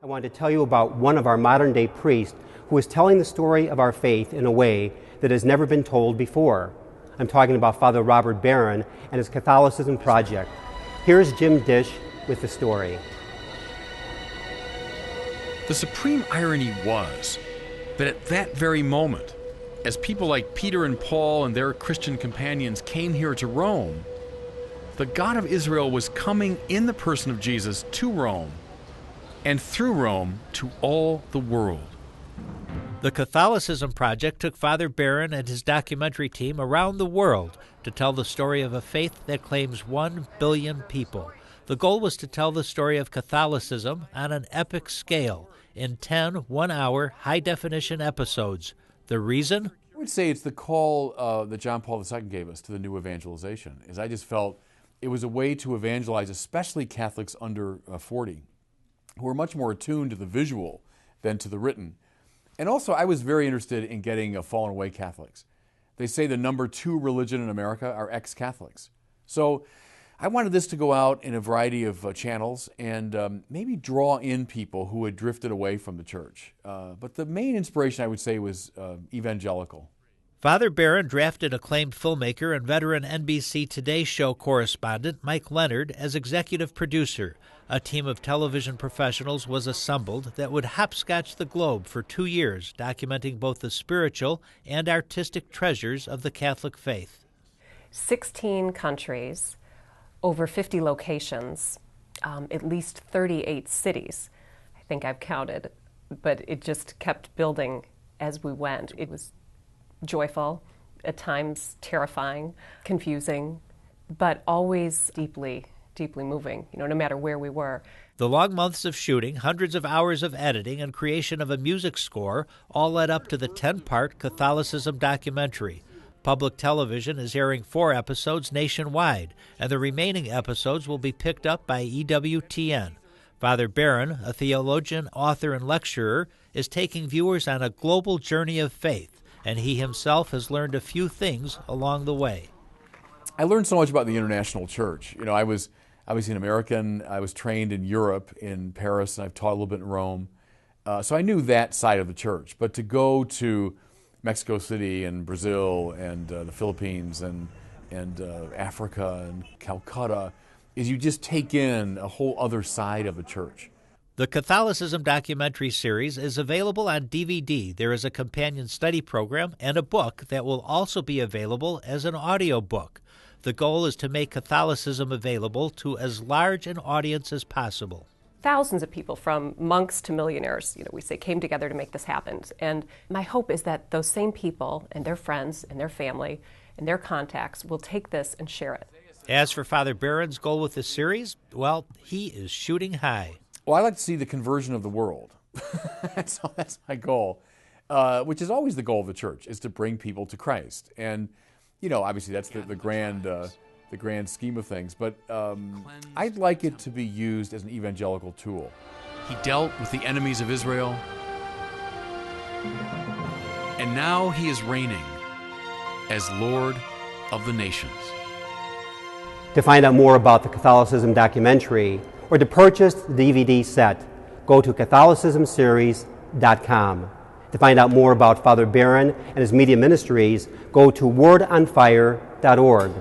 I wanted to tell you about one of our modern-day priests who is telling the story of our faith in a way that has never been told before. I'm talking about Father Robert Barron and his Catholicism project. Here's Jim Dish with the story. The supreme irony was that at that very moment, as people like Peter and Paul and their Christian companions came here to Rome, the God of Israel was coming in the person of Jesus to Rome, and through Rome to all the world. The Catholicism Project took Father Barron and his documentary team around the world to tell the story of a faith that claims 1 billion people. The goal was to tell the story of Catholicism on an epic scale in 10 one-hour high-definition episodes. The reason? I would say it's the call that John Paul II gave us to the new evangelization. Is I just felt it was a way to evangelize, especially Catholics under 40, who are much more attuned to the visual than to the written. And also, I was very interested in getting fallen away Catholics. They say the number 2 religion in America are ex-Catholics. So I wanted this to go out in a variety of channels and maybe draw in people who had drifted away from the church. But the main inspiration, I would say, was evangelical. Father Barron drafted acclaimed filmmaker and veteran NBC Today Show correspondent Mike Leonard as executive producer. A team of television professionals was assembled that would hopscotch the globe for 2 years, documenting both the spiritual and artistic treasures of the Catholic faith. 16 countries, over 50 locations, at least 38 cities. I think I've counted, but it just kept building as we went. It was joyful, at times terrifying, confusing, but always deeply moving, no matter where we were. The long months of shooting, hundreds of hours of editing, and creation of a music score all led up to the 10-part Catholicism documentary. Public television is airing 4 episodes nationwide, and the remaining episodes will be picked up by EWTN. Father Barron, a theologian, author, and lecturer, is taking viewers on a global journey of faith, and he himself has learned a few things along the way. I learned so much about the international church. I was obviously an American. I was trained in Europe, in Paris, and I've taught a little bit in Rome. So I knew that side of the church. But to go to Mexico City and Brazil and the Philippines and Africa and Calcutta is you just take in a whole other side of the church. The Catholicism documentary series is available on DVD. There is a companion study program and a book that will also be available as an audiobook. The goal is to make Catholicism available to as large an audience as possible. Thousands of people, from monks to millionaires, we say, came together to make this happen. And my hope is that those same people and their friends and their family and their contacts will take this and share it. As for Father Barron's goal with this series, well, he is shooting high. Well, I like to see the conversion of the world. That's my goal, which is always the goal of the church, is to bring people to Christ. And, obviously that's the grand scheme of things. But I'd like it to be used as an evangelical tool. He dealt with the enemies of Israel, and now he is reigning as Lord of the nations. To find out more about the Catholicism documentary or to purchase the DVD set, go to CatholicismSeries.com. To find out more about Father Barron and his media ministries, go to wordonfire.org.